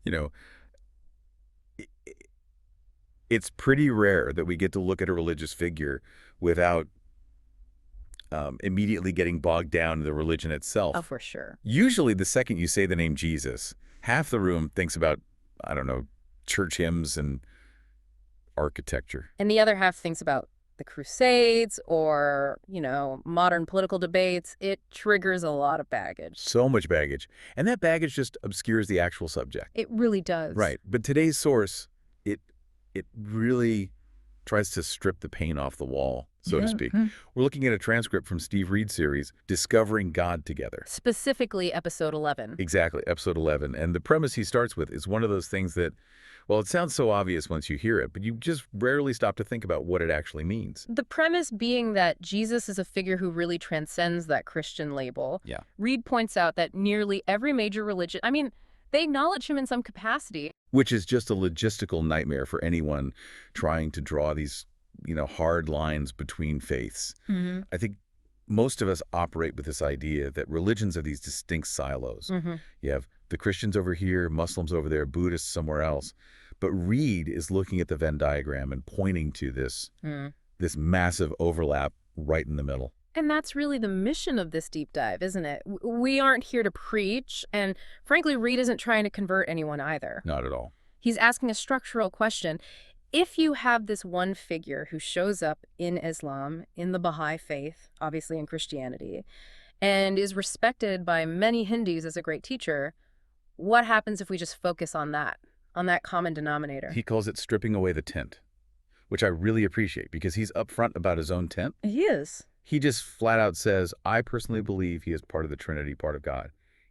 You know, i- i- it's pretty rare that we get to look at a religious figure without immediately getting bogged down in the religion Oh, itself. for sure. Usually, the second you say the name Jesus, half the room thinks about, I don't know, church hymns and architecture. And the other half thinks about the Crusades or, modern political debates. It triggers a lot of baggage. So much baggage. And that baggage just obscures the actual subject. It really does. Right. But today's source, it it really tries to strip the paint off the wall, so to Yeah. speak. We're looking at a transcript from Steve Reed's series, Discovering God Together. Specifically, episode 11. Exactly, episode 11. And the premise he starts with is one of those things that, well, it sounds so obvious once you hear it, but you just rarely stop to think about what it actually means. The premise being that Jesus is a figure who really transcends that Christian label. Yeah. Reed points out that nearly every major religion, they acknowledge him in some capacity. Which is just a logistical nightmare for anyone trying to draw these, hard lines between faiths. Mm-hmm. I think most of us operate with this idea that religions are these distinct silos. Mm-hmm. You have the Christians over here, Muslims over there, Buddhists somewhere else. But Reed is looking at the Venn diagram and pointing to this massive overlap right in the middle. And that's really the mission of this deep dive, isn't it? We aren't here to preach, and frankly, Reed isn't trying to convert anyone either. Not at all. He's asking a structural question. If you have this one figure who shows up in Islam, in the Baha'i faith, obviously in Christianity, and is respected by many Hindus as a great teacher, what happens if we just focus on that common denominator? He calls it stripping away the tent, which I really appreciate because he's upfront about his own tent. He is. He just flat out says, I personally believe he is part of the Trinity, part of God.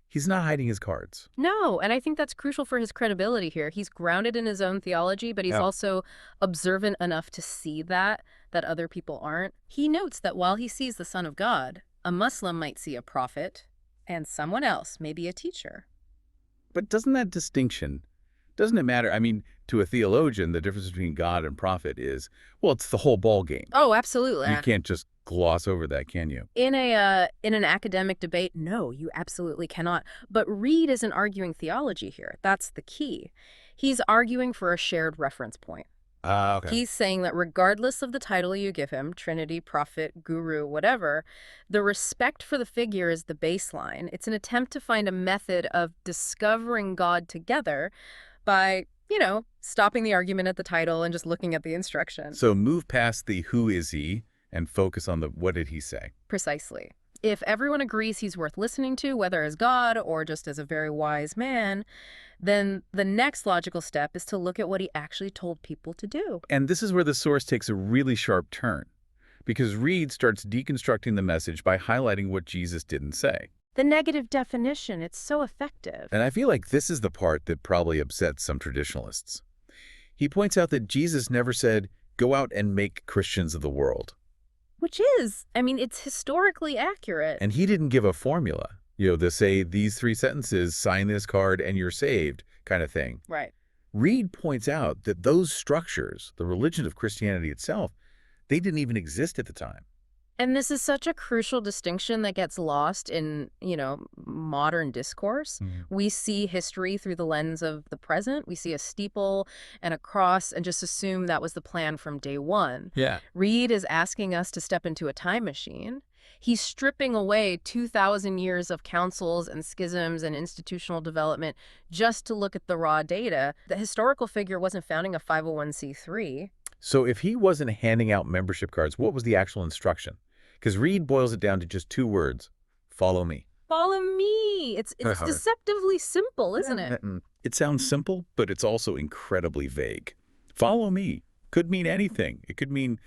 He's not hiding his cards. No, and I think that's crucial for his credibility here. He's grounded in his own theology, but he's Yeah. also observant enough to see that other people aren't. He notes that while he sees the Son of God, a Muslim might see a prophet, and someone else, maybe a teacher. But doesn't that distinction, doesn't it matter? I mean, to a theologian, the difference between God and prophet is, well, it's the whole ball game. Oh, absolutely. You can't just gloss over that, can you? In an academic debate, no, you absolutely cannot. But Reed isn't arguing theology here. That's the key. He's arguing for a shared reference point. Ah, okay. He's saying that regardless of the title you give him, Trinity, prophet, guru, whatever, the respect for the figure is the baseline. It's an attempt to find a method of discovering God together by, stopping the argument at the title and just looking at the instruction. So move past the who is he and focus on the what did he say. Precisely. If everyone agrees he's worth listening to, whether as God or just as a very wise man, then the next logical step is to look at what he actually told people to do. And this is where the source takes a really sharp turn, because Reed starts deconstructing the message by highlighting what Jesus didn't say. The negative definition, it's so effective. And I feel like this is the part that probably upsets some traditionalists. He points out that Jesus never said, go out and make Christians of the world. Which is, it's historically accurate. And he didn't give a formula. They say these 3 sentences, sign this card and you're saved, kind of thing. Right. Reed points out that those structures, the religion of Christianity itself, they didn't even exist at the time. And this is such a crucial distinction that gets lost in, modern discourse. We see history through the lens of the present. We see a steeple and a cross and just assume that was the plan from day one. Yeah. Reed is asking us to step into a time machine. He's stripping away 2,000 years of councils and schisms and institutional development just to look at the raw data. The historical figure wasn't founding a 501c3. So if he wasn't handing out membership cards, what was the actual instruction? Because Reed boils it down to just 2 words, follow me. Follow me. It's Uh-huh. deceptively simple, isn't it? It sounds simple, but it's also incredibly vague. Follow me could mean anything. It could mean,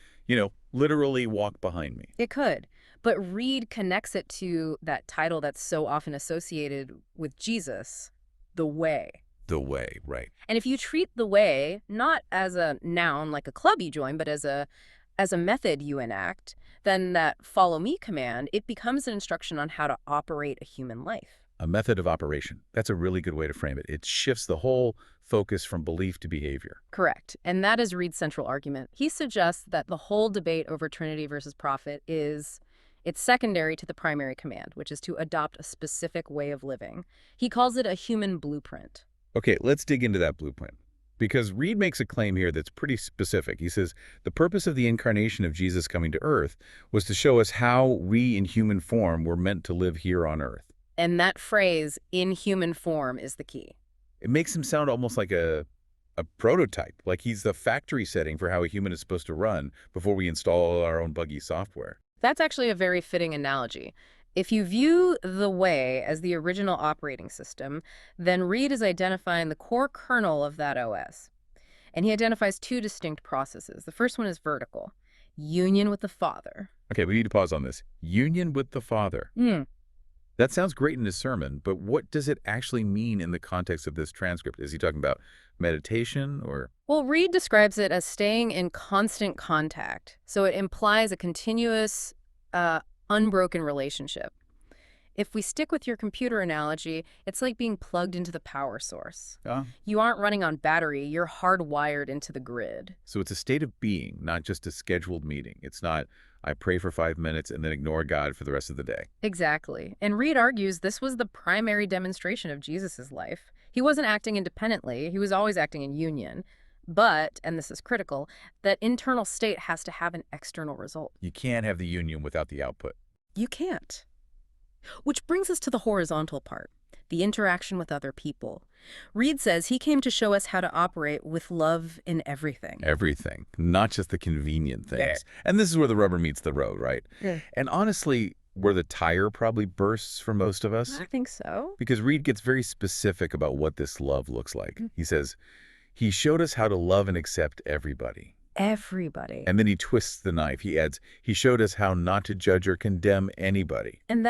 literally walk behind me. It could. But Reed connects it to that title that's so often associated with Jesus, the way. The way, right. And if you treat the way not as a noun like a club you join, but as a method you enact, then that follow me command, it becomes an instruction on how to operate a human life. A method of operation. That's a really good way to frame it. It shifts the whole focus from belief to behavior. Correct. And that is Reed's central argument. He suggests that the whole debate over Trinity versus prophet it's secondary to the primary command, which is to adopt a specific way of living. He calls it a human blueprint. Okay, let's dig into that blueprint. Because Reed makes a claim here that's pretty specific. He says the purpose of the incarnation of Jesus coming to Earth was to show us how we in human form were meant to live here on Earth. And that phrase, in human form, is the key. It makes him sound almost like a prototype, like he's the factory setting for how a human is supposed to run before we install our own buggy software. That's actually a very fitting analogy. If you view the way as the original operating system, then Reed is identifying the core kernel of that OS. And he identifies two distinct processes. The first one is vertical, union with the Father. Okay, we need to pause on this. Union with the Father. That sounds great in his sermon, but what does it actually mean in the context of this transcript? Is he talking about meditation or? Well, Reed describes it as staying in constant contact. So it implies a continuous, unbroken relationship. If we stick with your computer analogy, it's like being plugged into the power source. You aren't running on battery, you're hardwired into the grid. So it's a state of being, not just a scheduled meeting. It's not, I pray for 5 minutes and then ignore God for the rest of the day. Exactly. And Reed argues this was the primary demonstration of Jesus's life. He wasn't acting independently, he was always acting in union. But, and this is critical, that internal state has to have an external result. You can't have the union without the output. You can't. Which brings us to the horizontal part, the interaction with other people. Reed says he came to show us how to operate with love in everything. Everything, not just the convenient things. And this is where the rubber meets the road, right? And honestly, where the tire probably bursts for most of us. I think so. Because Reed gets very specific about what this love looks like. He says, he showed us how to love and accept everybody. Everybody. And then he twists the knife. He adds, he showed us how not to judge or condemn anybody. And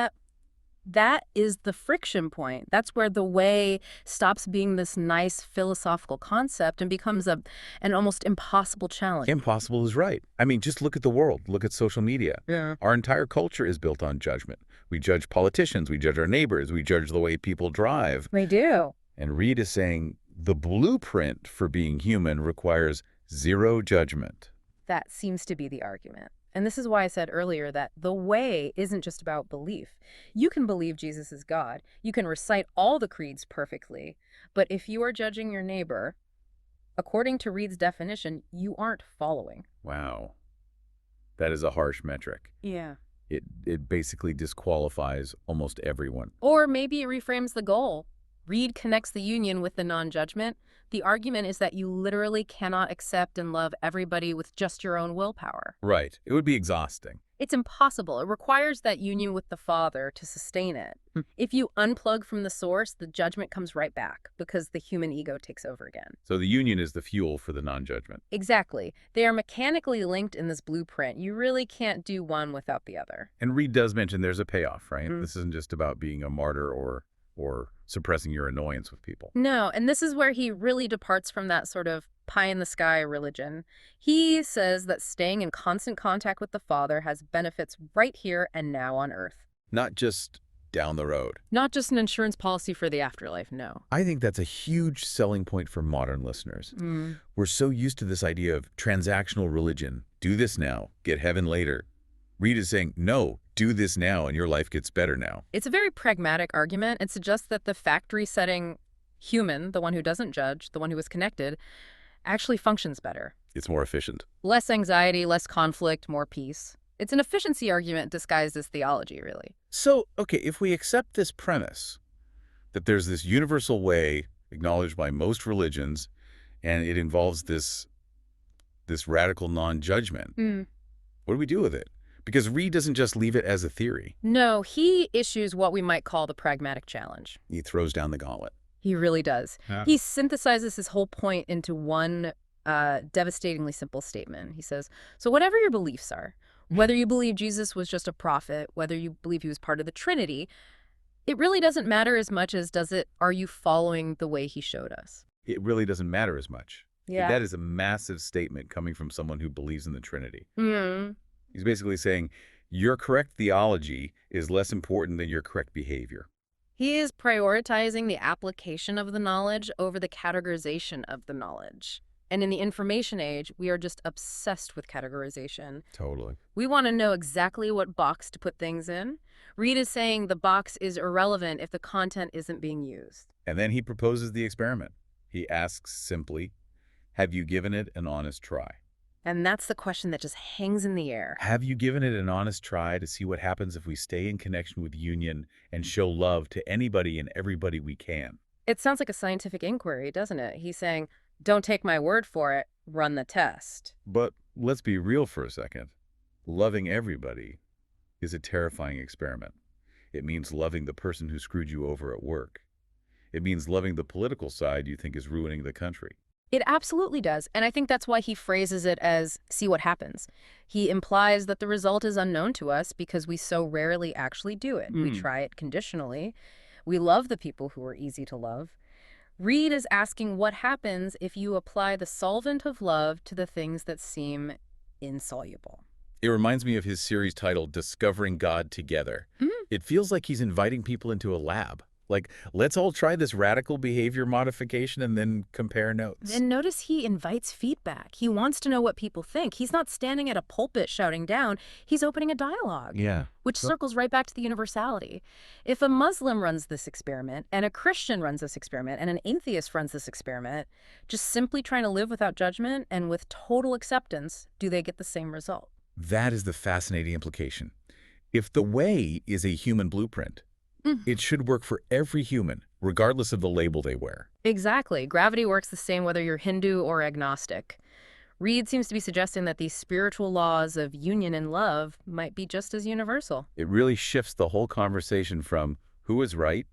that is the friction point. That's where the way stops being this nice philosophical concept and becomes an almost impossible challenge. Impossible is right. I mean, just look at the world. Look at social media. Our entire culture is built on judgment. We judge politicians. We judge our neighbors. We judge the way people drive. We do. And Reed is saying the blueprint for being human requires zero judgment. That seems to be the argument. And this is why I said earlier that the way isn't just about belief. You can believe Jesus is God. You can recite all the creeds perfectly. But if you are judging your neighbor, according to Reed's definition, you aren't following. Wow. That is a harsh metric. Yeah. It basically disqualifies almost everyone. Or maybe it reframes the goal. Reed connects the union with the non-judgment. The argument is that you literally cannot accept and love everybody with just your own willpower. Right. It would be exhausting. It's impossible. It requires that union with the Father to sustain it. If you unplug from the source, the judgment comes right back because the human ego takes over again. So the union is the fuel for the non-judgment. Exactly. They are mechanically linked in this blueprint. You really can't do one without the other. And Reed does mention there's a payoff, right? This isn't just about being a martyr or suppressing your annoyance with people. No, and this is where he really departs from that sort of pie-in-the-sky religion. He says that staying in constant contact with the Father has benefits right here and now on Earth. Not just down the road. Not just an insurance policy for the afterlife, no. I think that's a huge selling point for modern listeners. We're so used to this idea of transactional religion. Do this now, get heaven later. Reed is saying, no, do this now and your life gets better now. It's a very pragmatic argument. It suggests that the factory setting human, the one who doesn't judge, the one who is connected, actually functions better. It's more efficient. Less anxiety, less conflict, more peace. It's an efficiency argument disguised as theology, really. So, okay, if we accept this premise that there's this universal way acknowledged by most religions and it involves this radical non-judgment, what do we do with it? Because Reed doesn't just leave it as a theory. No, he issues what we might call the pragmatic challenge. He throws down the gauntlet. He really does. He synthesizes his whole point into one devastatingly simple statement. He says, so whatever your beliefs are, whether you believe Jesus was just a prophet, whether you believe he was part of the Trinity, it really doesn't matter as much as are you following the way he showed us? It really doesn't matter as much. Yeah. That is a massive statement coming from someone who believes in the Trinity. He's basically saying your correct theology is less important than your correct behavior. He is prioritizing the application of the knowledge over the categorization of the knowledge. And in the information age, we are just obsessed with categorization. Totally. We want to know exactly what box to put things in. Reed is saying the box is irrelevant if the content isn't being used. And then he proposes the experiment. He asks simply, have you given it an honest try? And that's the question that just hangs in the air. Have you given it an honest try to see what happens if we stay in connection with union and show love to anybody and everybody we can? It sounds like a scientific inquiry, doesn't it? He's saying, don't take my word for it, run the test. But let's be real for a second. Loving everybody is a terrifying experiment. It means loving the person who screwed you over at work. It means loving the political side you think is ruining the country. It absolutely does, and I think that's why he phrases it as, see what happens. He implies that the result is unknown to us because we so rarely actually do it. We try it conditionally. We love the people who are easy to love. Reed is asking what happens if you apply the solvent of love to the things that seem insoluble. It reminds me of his series titled Discovering God Together. It feels like he's inviting people into a lab. Like, let's all try this radical behavior modification and then compare notes. And notice he invites feedback. He wants to know what people think. He's not standing at a pulpit shouting down. He's opening a dialogue. Yeah. Which circles right back to the universality. If a Muslim runs this experiment, and a Christian runs this experiment, and an atheist runs this experiment, just simply trying to live without judgment and with total acceptance, do they get the same result? That is the fascinating implication. If the way is a human blueprint, it should work for every human, regardless of the label they wear. Exactly. Gravity works the same whether you're Hindu or agnostic. Reed seems to be suggesting that these spiritual laws of union and love might be just as universal. It really shifts the whole conversation from who is right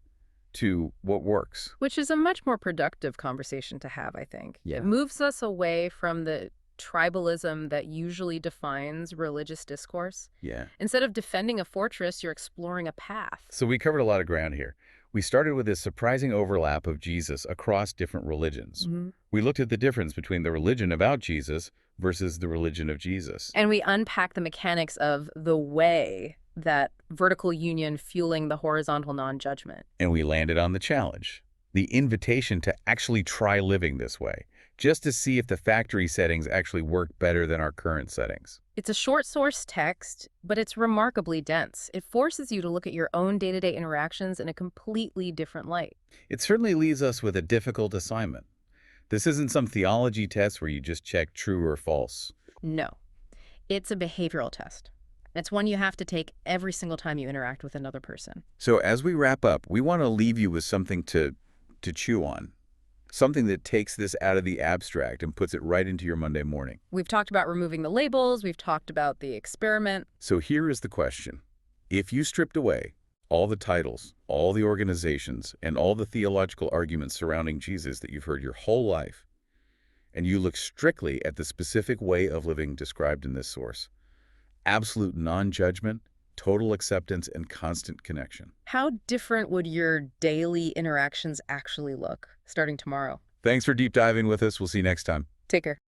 to what works. Which is a much more productive conversation to have, I think. Yeah. It moves us away from the tribalism that usually defines religious discourse. Yeah. Instead of defending a fortress, you're exploring a path. So we covered a lot of ground here. We started with this surprising overlap of Jesus across different religions. We looked at the difference between the religion about Jesus versus the religion of Jesus. And we unpack the mechanics of the way, that vertical union fueling the horizontal non-judgment. And we landed on the challenge, the invitation to actually try living this way, just to see if the factory settings actually work better than our current settings. It's a short source text, but it's remarkably dense. It forces you to look at your own day-to-day interactions in a completely different light. It certainly leaves us with a difficult assignment. This isn't some theology test where you just check true or false. No, it's a behavioral test. It's one you have to take every single time you interact with another person. So as we wrap up, we want to leave you with something to chew on. Something that takes this out of the abstract and puts it right into your Monday morning. We've talked about removing the labels. We've talked about the experiment. So here is the question. If you stripped away all the titles, all the organizations, and all the theological arguments surrounding Jesus that you've heard your whole life, and you look strictly at the specific way of living described in this source, absolute non-judgment, total acceptance, and constant connection. How different would your daily interactions actually look starting tomorrow? Thanks for deep diving with us. We'll see you next time. Take care.